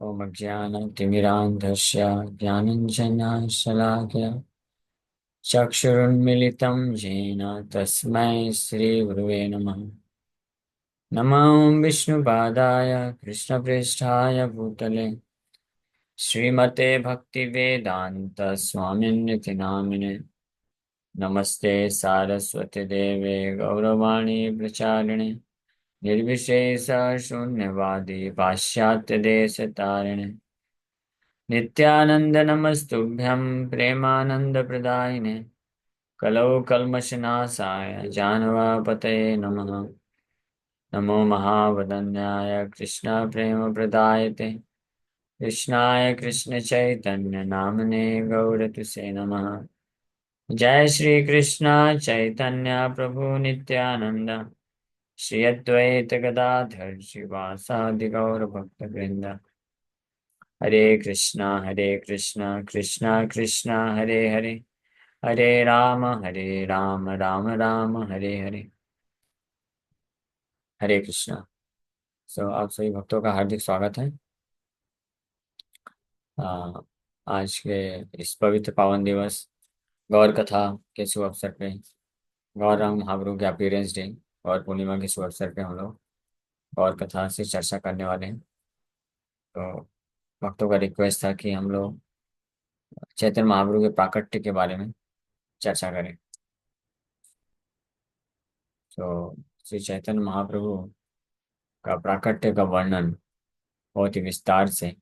ॐ अज्ञानतिमिरान्धस्य ज्ञानञ्जनशलाकया चक्षुरुन्मिलितं येन तस्मै श्रीगुरुवे नमः। नमो विष्णुपादाय कृष्णप्रेष्ठाय भूतले श्रीमते भक्तिवेदान्त स्वामिन्निति नामिने। नमस्ते सारस्वती देवे गौरवाणी प्रचारिणे निर्विशेष शून्यवादी पाश्चात्य देश तारिणे नित्यानंद नमस्तुभ्यं प्रेमानंद प्रदायिने कलौ कल्मषनाशाय जानवापतये नमः। नमो महावदन्याय कृष्ण प्रेम प्रदायते कृष्णाय कृष्ण चैतन्य नामने गौरतुसे नमः। जय श्री कृष्ण चैतन्य प्रभु नित्यानंद श्री अद्वैत गदाधर श्रीवासादि गौर भक्त वृंद। हरे कृष्णा कृष्णा कृष्णा हरे हरे हरे राम राम राम हरे हरे। हरे कृष्णा। आप सभी भक्तों का हार्दिक स्वागत है। आ, आज के इस पवित्र पावन दिवस गौर कथा के शुभ अवसर पे गौरांग महाप्रभु के अपीयरेंस डे और पूर्णिमा के शुभ अवसर पे हम लोग गौर कथा से चर्चा करने वाले हैं। तो भक्तों का रिक्वेस्ट था कि हम लोग चैतन्य महाप्रभु के प्राकट्य के बारे में चर्चा करें। तो श्री चैतन्य महाप्रभु का प्राकट्य का वर्णन बहुत ही विस्तार से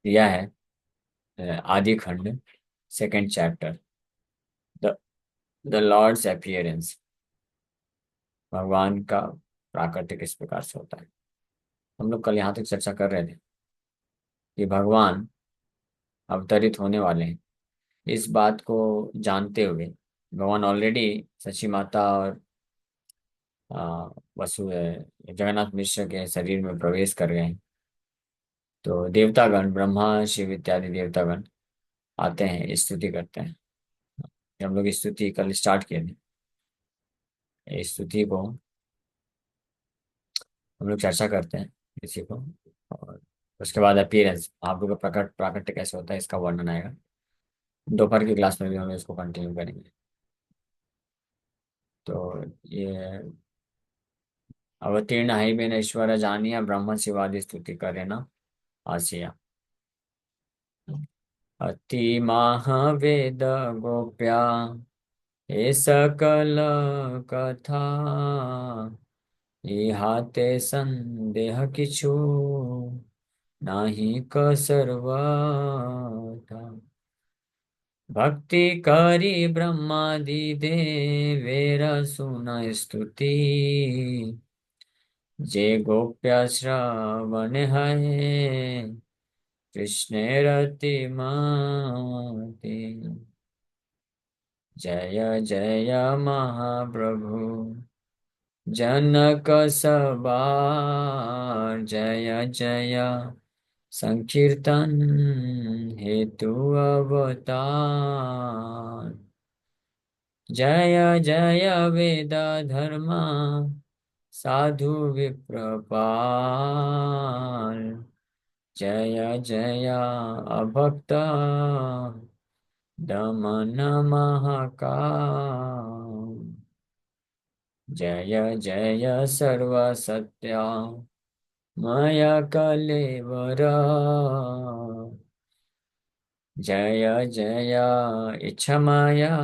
दिया है। आदि खंड second chapter the the lord's appearance. भगवान का प्राकट्य किस प्रकार से होता है। हम लोग कल यहाँ तक चर्चा कर रहे थे कि भगवान अवतरित होने वाले हैं। इस बात को जानते हुए भगवान ऑलरेडी सची माता और वसु जगन्नाथ मिश्र के शरीर में प्रवेश कर गए हैं। तो देवतागण ब्रह्मा शिव इत्यादि देवतागण आते हैं, स्तुति करते हैं। हम लोग स्तुति कल स्टार्ट किए थे। इस स्तुति को हम लोग चर्चा करते हैं इसी को, और उसके बाद अपीयरेंस आप लोग का प्रकट प्राकट्य कैसे होता है इसका वर्णन आएगा। दोपहर की क्लास में भी हम लोग इसको कंटिन्यू करेंगे। तो ये अवतीर्ण है बिन ईश्वर जानिया ब्रह्म शिवादि स्तुति करे ना आसिया। अति महावेद गोप्या ये सकल कथा इहाते संदेह किछु नाही क सर्वथा। भक्ति करी ब्रह्मादि देवेर सुन स्तुति जे गोप्य श्रवण है कृष्ण रति मति। जय जय महाप्रभु जनक सवार जय जय संकीर्तन हेतु अवतार। जय जय वेद धर्म साधु विप्रपाल जय जय अभक्त दमन महाकाल। जय जय सर्वसत्या मया कलेवर जय जय इच्छमया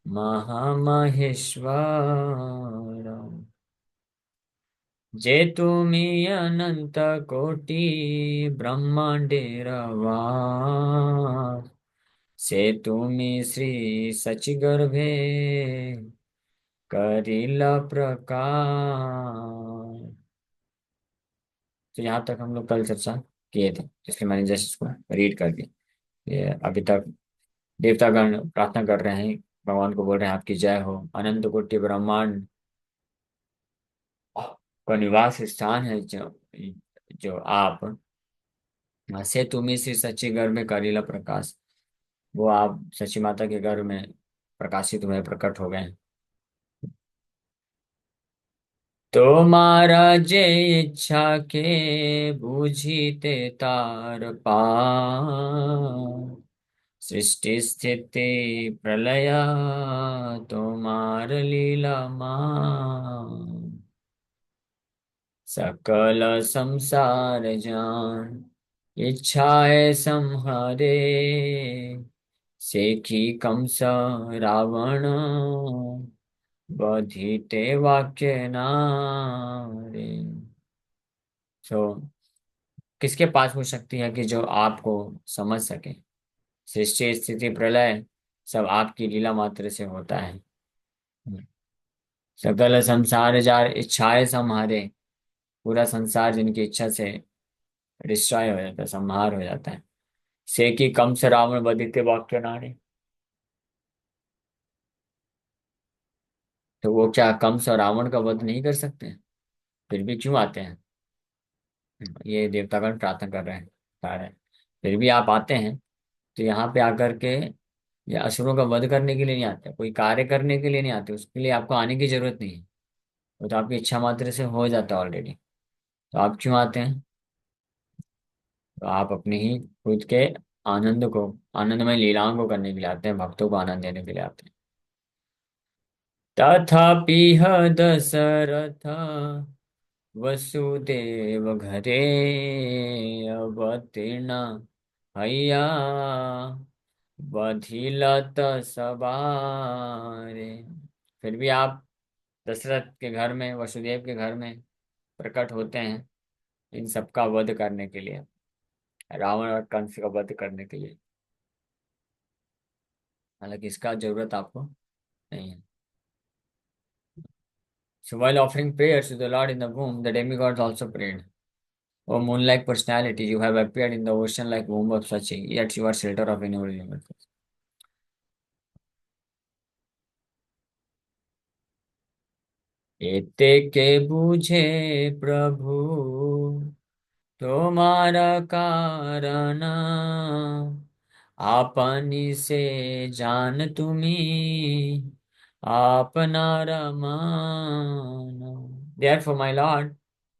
महामहेश्वर। जे तुमी अनंत कोटि ब्रह्मांडेर वास से तुमी श्री सचिगर्भे करिला प्रकाश। तो यहाँ तक हम लोग कल चर्चा किए थे, इसलिए मैंने जस्ट इसको रीड कर दिया। ये अभी तक देवतागण प्रार्थना कर रहे हैं, भगवान को बोल रहे हैं आपकी जय हो। अनंत कोटि ब्रह्मांड का निवास स्थान है जो जो आप से तुम्ही श्री सच्ची घर में करीला प्रकाश, वो आप सची माता के घर में प्रकाशित हुए, प्रकट हो गए। তোমারা যে ইচ্ছা কে বুঝিতে তার পার, সৃষ্টি স্থিতি প্রলয় তোমার লীলামার। सकल संसार जान इच्छाए संहारे, सेखी कंस रावण बधिते वाक्य नारे। सो किसके पास वो शक्ति है कि जो आपको समझ सके। सृष्टि स्थिति प्रलय सब आपकी लीला मात्र से होता है। सकल संसार जार इच्छाएं संहारे, पूरा संसार जिनकी इच्छा से डिस्ट्रॉय हो जाता है, संहार हो जाता है। से कि कम से रावण बदिते वाक्य नारे, तो वो क्या कंस और रावण का वध नहीं कर सकते हैं? फिर भी क्यों आते हैं? ये देवतागण प्रार्थना कर रहे हैं, बता रहे हैं। फिर भी आप आते हैं तो यहाँ पे आकर के ये असुरों का वध करने के लिए नहीं आते, कोई कार्य करने के लिए नहीं आते, उसके लिए आपको आने की जरूरत नहीं है। वो तो आपकी इच्छा मात्र से हो जाता है ऑलरेडी। तो आप क्यों आते हैं? तो आप अपनी ही खुद के आनंद को, आनंदमय लीलाओं को करने के लिए आते हैं, भक्तों को आनंद देने के लिए आते हैं। तथापि दशरथ वसुदेव घरे अवतीर्ण हैया बधिलत सबारे। फिर भी आप दशरथ के घर में, वसुदेव के घर में प्रकट होते हैं इन सबका वध करने के लिए, रावण और कंस का वध करने के लिए। हालांकि इसका जरूरत आपको नहीं है। So while offering prayers to the Lord in the womb, the demigods also prayed. O moon-like personality, you have appeared in the ocean-like womb of Sachi, yet you are shelter of innumerable universes. एते के बूझे प्रभु तुम्हारा कारण, आपनी से जान तुम्ही अपना Raman. Therefore, my Lord,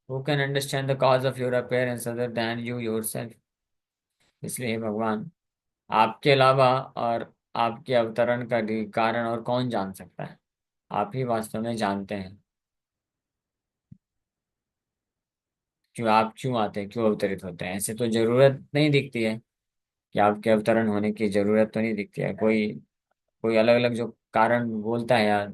who can understand the cause of your appearance other than you yourself? इसलिए हे भगवान, आपके अलावा और आपके अवतरण का कारण और कौन जान सकता है? आप ही वास्तव में जानते हैं क्यों आप क्यों आते हैं, क्यों अवतरित होते हैं। ऐसे तो जरूरत नहीं दिखती है कि आपके अवतरण होने की जरूरत तो नहीं दिखती है। कोई कोई अलग अलग जो कारण बोलता है या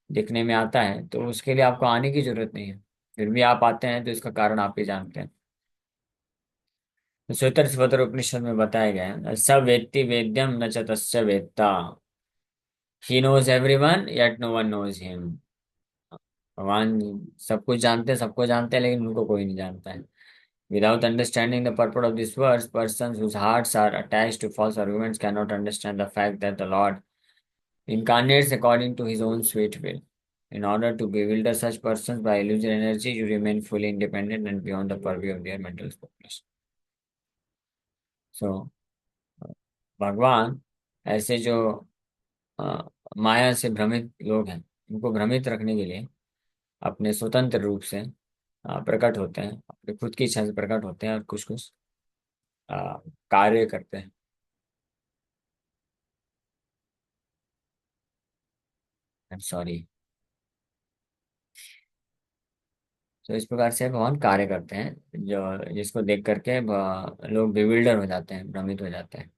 दिखने में आता है, तो उसके लिए आपको आने की जरूरत नहीं है। फिर भी आप आते हैं तो इसका कारण आप ही जानते हैं। तो श्वेतर स्वतर उपनिषद में बताया गया है, स वेत्ति वेद्यम न च तस्य वेत्ता, he knows everyone yet no one knows him. भगवान सब कुछ जानते हैं, सबको जानते हैं, लेकिन उनको कोई नहीं जानता है। Without understanding the purport of this verse, persons whose hearts are attached to false arguments cannot understand the fact that the Lord incarnates according to his own sweet will. In order to bewilder such persons by illusory energy, you remain fully independent and beyond the purview of their mental speculation. So, भगवान ऐसे जो माया से भ्रमित लोग हैं, उनको भ्रमित रखने के लिए अपने स्वतंत्र रूप से प्रकट होते हैं, अपने खुद की इच्छा से प्रकट होते हैं और कुछ कुछ कार्य करते हैं। I am sorry. तो इस प्रकार से भगवान कार्य करते हैं जो जिसको देख करके लोग बिविल्डर हो जाते हैं, भ्रमित हो जाते हैं।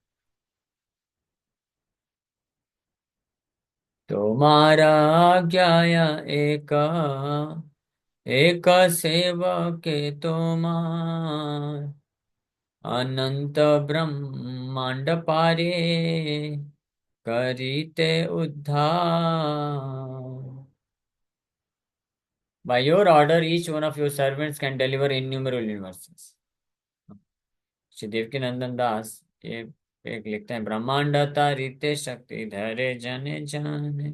तुम्हारा आज्ञाया एक एक सेवके तुम्हार, अनंत ब्रह्मांड पारे करीते उद्धार। By your order, each one of your servants can deliver innumerable universes. Shri Devaki नंदन दास ये एक लिखते हैं, ब्रह्मांड तारिते शक्ति धरे जने जाने।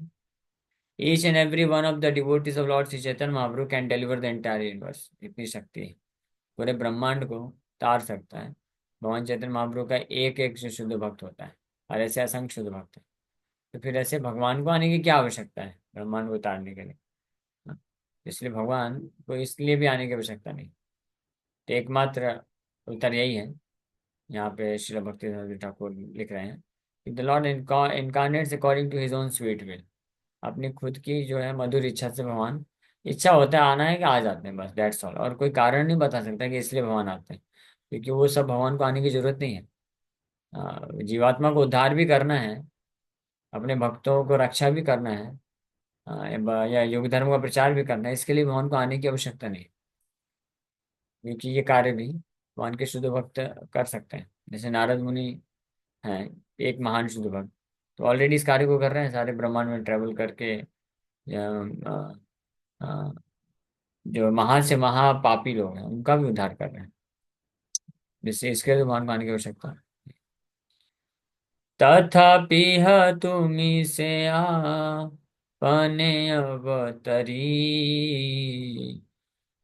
Each and every one of the devotees of Lord Sri Chaitanya Mahaprabhu can deliver the entire universe. इतनी शक्ति है, पूरे ब्रह्मांड को तार सकता है। भगवान चैतन्य महाप्रभु का एक एक से शुद्ध भक्त होता है, और ऐसे असंख्य शुद्ध भक्त है। तो फिर ऐसे भगवान को आने की क्या आवश्यकता है ब्रह्मांड को तारने के लिए? हाँ? इसलिए भगवान को इसलिए भी आने की आवश्यकता नहीं। तो एकमात्र उत्तर यही है। यहाँ पे श्रील भक्ति ठाकुर लिख रहे हैं कि the lord incarnates according to his own sweet will. अपनी खुद की जो है मधुर इच्छा से भगवान, इच्छा होता है आना है कि आ जाते हैं, बस दैट्स ऑल। और कोई कारण नहीं बता सकता कि इसलिए भगवान आते हैं, क्योंकि वो सब भगवान को आने की जरूरत नहीं है। जीवात्मा को उद्धार भी करना है, अपने भक्तों को रक्षा भी करना है, या योग धर्म का प्रचार भी करना है, इसके लिए भगवान को आने की आवश्यकता नहीं, क्योंकि ये कार्य भी भगवान के शुद्ध भक्त कर सकते हैं। जैसे नारद मुनि हैं, एक महान शुद्ध भक्त, तो ऑलरेडी इस कार्य को कर रहे हैं, सारे ब्रह्मांड में ट्रेवल करके, या, अ, जो महान से महापापी लोग हैं उनका भी उद्धार कर रहे हैं, जिससे इसके लिए भगवान को आने की आवश्यकता है। तथापि तुमी से आपने अवतरी,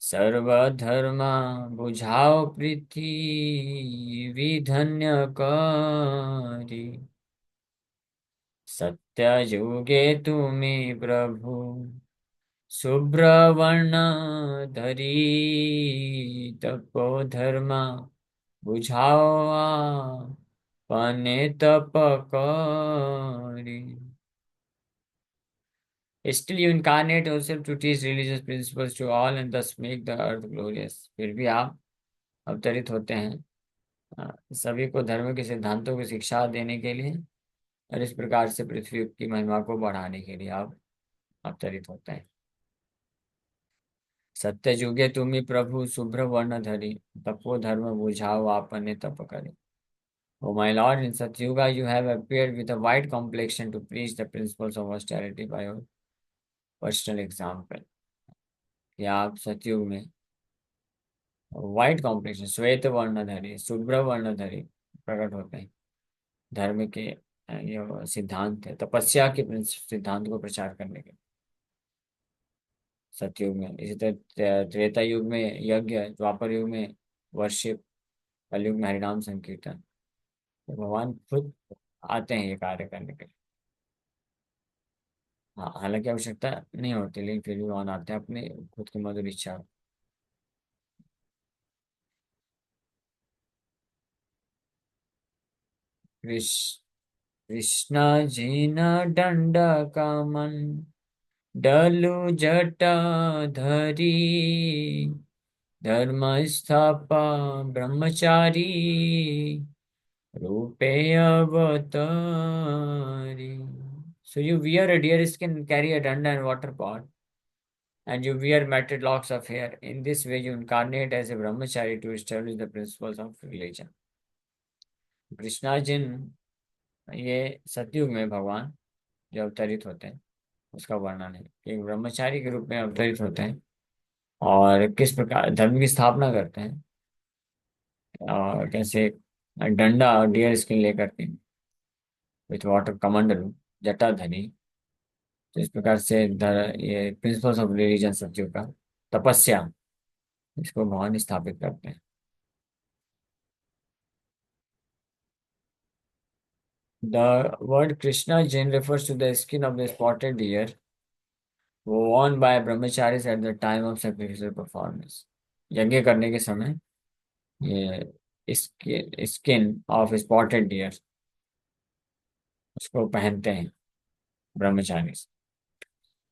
सर्वधर्मा बुझाओ पृथ्वी धन्य करी। सत्य युगे तुमी प्रभु शुभ्रवर्ण धरी, तपो धर्मा बुझाओ आपने तप करी। Still you incarnate yourself to teach religious principles to all and thus make the earth glorious। फिर भी आप अवतरित होते हैं सभी को धर्म के सिद्धांतों की शिक्षा देने के लिए, और इस प्रकार से पृथ्वी की महिमा को बढ़ाने के लिए आप अवतरित होते हैं। सत्य युगे तुम्ही प्रभु शुभ्र वर्ण धरी, तपो धर्म बुझाओ आपने तप करे। O my Lord, in Satyuga you have appeared with a white complexion to preach the principles of austerity by your personal example। कि आप सतयुग में व्हाइट कॉम्प्लेक्शन, श्वेत वर्णधारी, शुभ्र वर्णधारी प्रकट होते हैं। धर्म के ये सिद्धांत है, तपस्या के सिद्धांत को प्रचार करने के। सतयुग में, इसी तरह त्रेता युग में यज्ञ, द्वापर युग में वर्शिप, कलयुग में हरिनाम संकीर्तन। तो भगवान खुद आते हैं ये कार्य करने के लिए। हाँ, हालांकि आवश्यकता नहीं होती, लेकिन फिर भी भगवान आते हैं अपने खुद की मधुर इच्छा। कृष्ण जी न दंड का मन, डलु जटा धरी, धर्म स्थापा ब्रह्मचारी, रूपे अवतारी। So you wear a deer skin, carry a danda and water pot, and you wear matted locks of hair. In this way, you incarnate as a brahmachari to establish the principles of religion। Krishnarjun, ये सतयुग में भगवान जो अवतरित होते हैं उसका वर्णन है कि एक ब्रह्मचारी के रूप में अवतरित होते हैं और किस प्रकार धर्म की स्थापना करते हैं, और कैसे डंडा और डियर स्किन लेकर के, विथ वाटर कमंडलू, जटाधरी। तो इस प्रकार से ये प्रिंसिपल्स ऑफ रिलीजन सत्यों का, तपस्या, इसको भगवान स्थापित करते हैं। द वर्ड कृष्णा जिन refers to the skin of the spotted deer worn by brahmacharis at the time of sacrificial performance। यज्ञ करने के समय ये स्किन ऑफ स्पॉटेड डियर उसको पहनते हैं ब्रह्मचारी।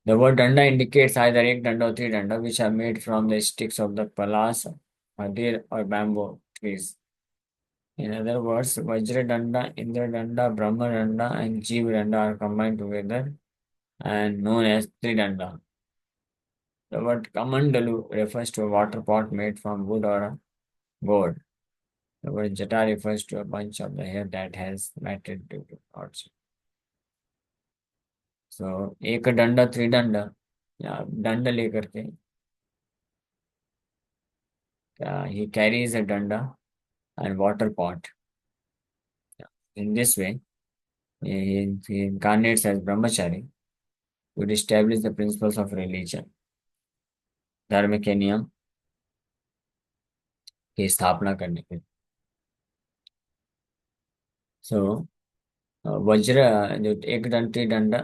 The word danda indicates either ek danda or three danda, which are made from the sticks of the palas, hadir, or bamboo trees। In other words, Vajra danda, Indra danda, Brahma danda, and Jeev danda are combined together and known as Tridanda। The word Kamandalu refers to a water pot made from wood or a gourd। The word Jata refers to a bunch of the hair that has matted to also। So, एक डंडा त्रिदंड, या दंड लेकर के, he carries a danda and water pot। In this way, he incarnates as brahmachari to establish the principles of religion, धर्म के नियम की स्थापना करने के। सो वज्र, जो एक दंड त्रिदंड,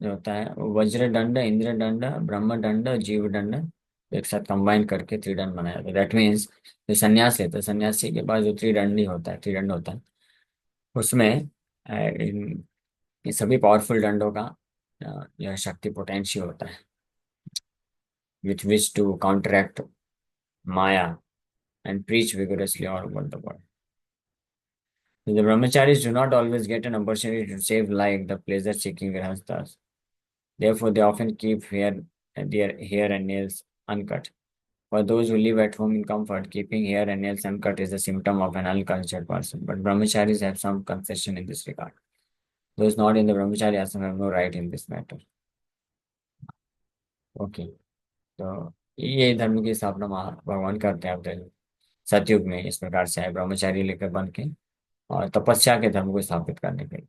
जो होता है वो वज्र दंड, इंद्र दंड, ब्रह्म दंड, जीव दंड एक साथ कंबाइन करके त्रिदंड बनाया था। दैट मीन्स जो संन्यास लेते हैं, सन्यासी के पास जो त्रिदंडी होता है, त्रिदंड होता है, उसमें इन सभी पावरफुल दंडों का यह शक्ति पोटेंशियल होता है, with which to counteract maya and preach vigorously all over the world. The brahmacharis do not always get an opportunity to save like the pleasure-seeking grihasthas. Therefore, they often keep their hair and nails uncut. For those who live at home in comfort, keeping hair and nails uncut is a symptom of an uncultured person. But brahmacharis have some concession in this regard. Those not in the brahmachari ashram have no right in this matter. Okay. तो ये धर्म की स्थापना भगवान करते हैं अब सतयुग में, इस प्रकार से है ब्रह्मचारी लेकर बन के और तपस्या के धर्म को स्थापित करने के लिए।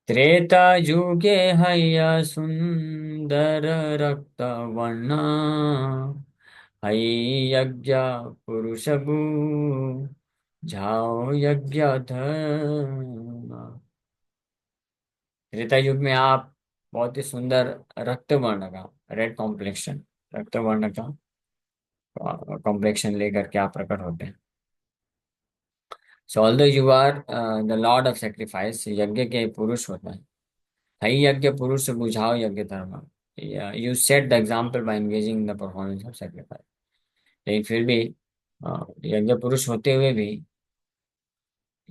त्रेता युगे हैया सुंदर रक्त वर्ण, यज्ञ पुरुष जाओ यज्ञ धर्म। त्रेता युग में आप बहुत ही सुंदर रक्त वर्ण का, रेड कॉम्प्लेक्शन, रक्त वर्ण का कॉम्प्लेक्शन लेकर के आप प्रकट होते हैं। So although you are the lord of sacrifice, यज्ञ के पुरुष होता है। हई यज्ञ पुरुष बुझाओ यज्ञ धर्म। You set the example bye engaging in the performance of sacrifice. लेकिन फिर भी यज्ञ पुरुष होते हुए भी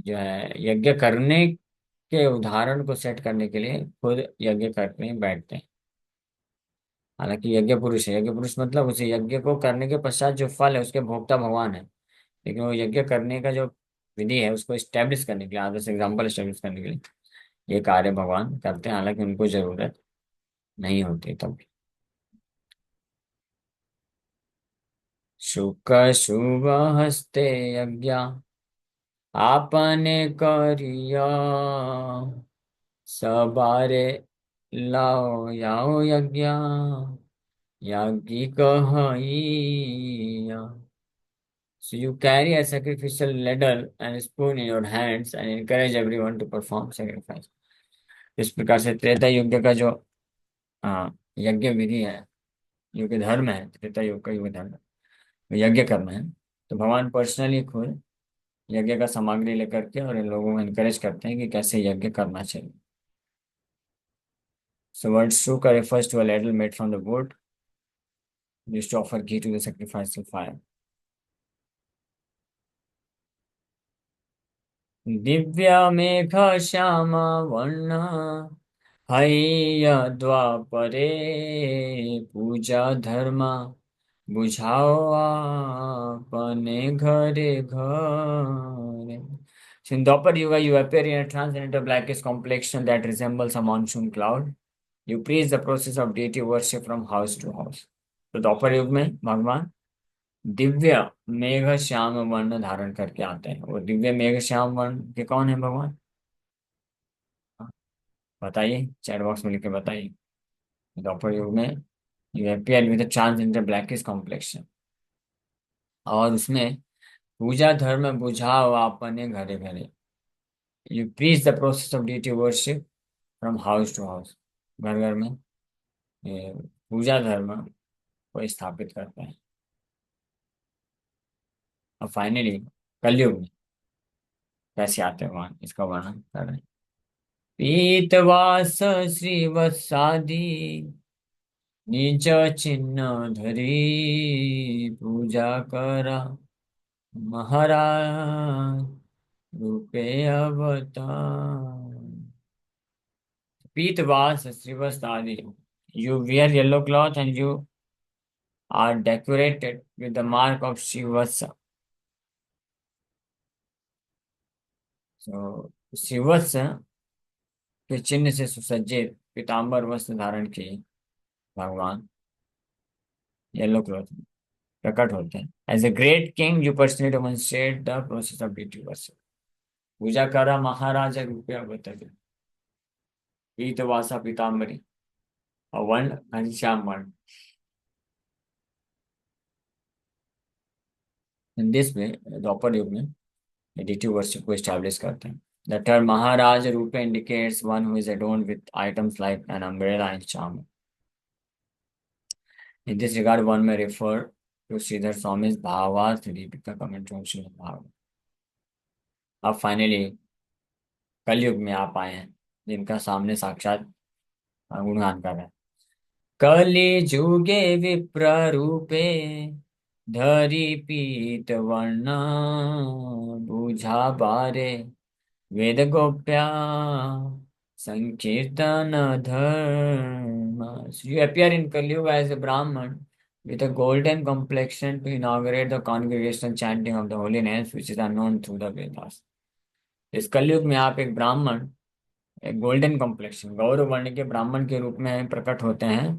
जो है यज्ञ करने के उदाहरण को सेट करने के लिए खुद यज्ञ करने बैठते हैं। हालांकि यज्ञ पुरुष है, यज्ञ पुरुष मतलब उसे यज्ञ को करने के पश्चात जो फल है उसके भोक्ता भगवान है, लेकिन वो यज्ञ करने का जो विधि है उसको स्टैब्लिश करने के लिए, आदर्श एग्जाम्पल स्टैब्लिश करने के लिए ये कार्य भगवान करते हैं, हालांकि उनको जरूरत नहीं होती तब भी। शुक शुभ हस्ते यज्ञ आपने करिया, सबारे लाओ याओ यज्ञ याज्ञिक हइया। So you carry a sacrificial ladle and spoon in your hands and encourage everyone to perform sacrifice. इस प्रकार से त्रेता युग का जो यज्ञ विधि है, युग धर्म है, त्रेता युग का युग धर्म यज्ञ करना है, तो भगवान पर्सनली खुद यज्ञ का सामग्री लेकर के और इन लोगों को इनकरेज करते हैं कि कैसे यज्ञ करना चाहिए। So word Shuka refers to a ladle made from the wood used to offer ghee to the sacrificial fire. Divya मेघ श्याम वर्ण हैया द्वापरे, पूजा धर्म बुझाओ आपने घरे घरे। So in Dwapar Yuga, you appear in a transcendental blackish complexion that resembles a monsoon cloud. You preach the process of deity worship from house to house. तो द्वापर युग में भगवान दिव्य मेघ श्याम वर्ण धारण करके आते हैं। वो दिव्य मेघ श्याम वर्ण के कौन है भगवान? बताइए, चैट बॉक्स में लिख के बताइए। द्वापर युग में you appear with transgender blackish complexion, और उसमें पूजा धर्म बुझाओ अपने घरे घरे। You preach the process of deity worship from house to house, घर घर में ये पूजा धर्म को स्थापित करते हैं। और फाइनली कलयुग में कैसे आते हैं भगवान, इसका वर्णन कर रहे हैं। पीतवास श्रीवत्सादि निज चिन्ह धरी, पूजा करा महाराज रूपे अवतार। पीतवास श्रीवत्सादि, you wear yellow cloth and you are decorated with the mark of Shivasa. So शिवस्य के चिन्ह से सुसज्जित पीताम्बर वस्त्र धारण किए भगवान येलो क्लॉथ में प्रकट होते हैं। As a great king you personally demonstrate the process of beauty worship. पूजा करा महाराजा रूपे अवतरे, पीतवासा पीताम्बरी और वर्ण घनश्याम वर्ण। इन दिस में द्वापर युग में डिटी वर्शिप को एस्टैब्लिश करते हैं। The term Maharaj Rupa indicates one who is adorned with items like an umbrella and charm. In this regard, one may refer to Sridhar Swami's Bhavath Deepika commentary on Srimad Bhagavatam. अब finally कलयुग में आप आए हैं, जिनका सामने साक्षात गुणगान कर रहे हैं। कलि जुगे विप्र रूपे धरि पीत वर्ण बुझा बारे वेद Gopya Sankirtan Dharma. So you appear in Kali Yuga as a Brahman with a golden complexion to inaugurate the congregational chanting of the holy names which is unknown through the Vedas. इस कलयुग में आप एक ब्राह्मण, एक गोल्डन कॉम्प्लेक्शन गौरव वर्ण के ब्राह्मण के रूप में प्रकट होते हैं।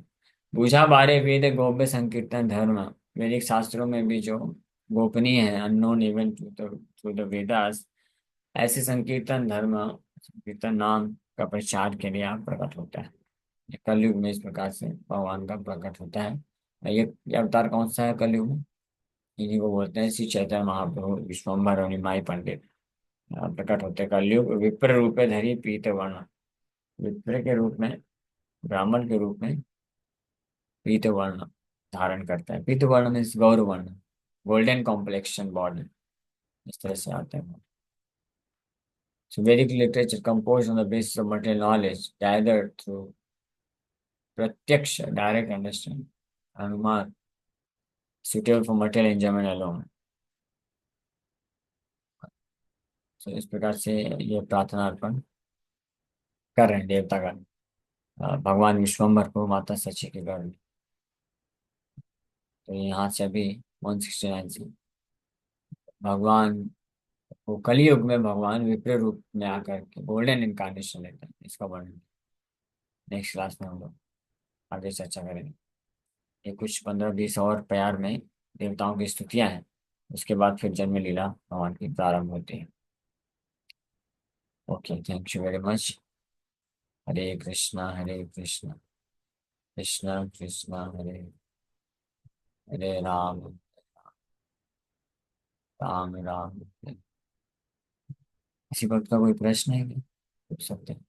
पूछा बारे वेद गोप्य संकीर्तन धर्म, वैदिक शास्त्रों में भी जो गोपनीय है, unknown even through the Vedas, ऐसे संकीर्तन धर्म, संकीर्तन नाम का प्रचार के लिए आप प्रकट होता है। ये कलयुग में इस प्रकार से भगवान का प्रकट होता है। ये अवतार कौन सा है कलयुग में? इन्हीं को बोलते हैं श्री चैतन्य महाप्रभु विश्वम्भर और निमाई पंडित। प्रकट होते हैं कलयुग विप्र रूपे धरी पीत वर्ण, विप्र के रूप में, ब्राह्मण के रूप में पीत वर्ण धारण करता है। पीत वर्ण मीन्स गौर वर्ण, गोल्डन कॉम्प्लेक्शन बॉडी, इस तरह से आते हैं। So Vedic literature composed on the basis of material knowledge gathered through pratyaksha, direct understanding, anuman, suitable for material enjoyment alone. So इस प्रकार से ये प्रार्थना अर्पण कर रहे हैं देवतागण भगवान विश्वम्भर को माता सची के गर्भ में। तो यहाँ से अभी 169 से भगवान वो कलयुग में भगवान विप्र रूप में आकर के गोल्डन इनकारनेशन लेते हैं, इसका वर्णन नेक्स्ट क्लास में हम लोग आगे चर्चा करेंगे। ये कुछ 15-20 और प्यार में देवताओं की स्तुतियां हैं, उसके बाद फिर जन्म लीला भगवान की प्रारंभ होती है। Okay, thank you very much. Hare Krishna Krishna Krishna Hare Hare Ram Ram Ram. किसी वक्त का कोई प्रश्न है क्या? पूछ सकते हैं।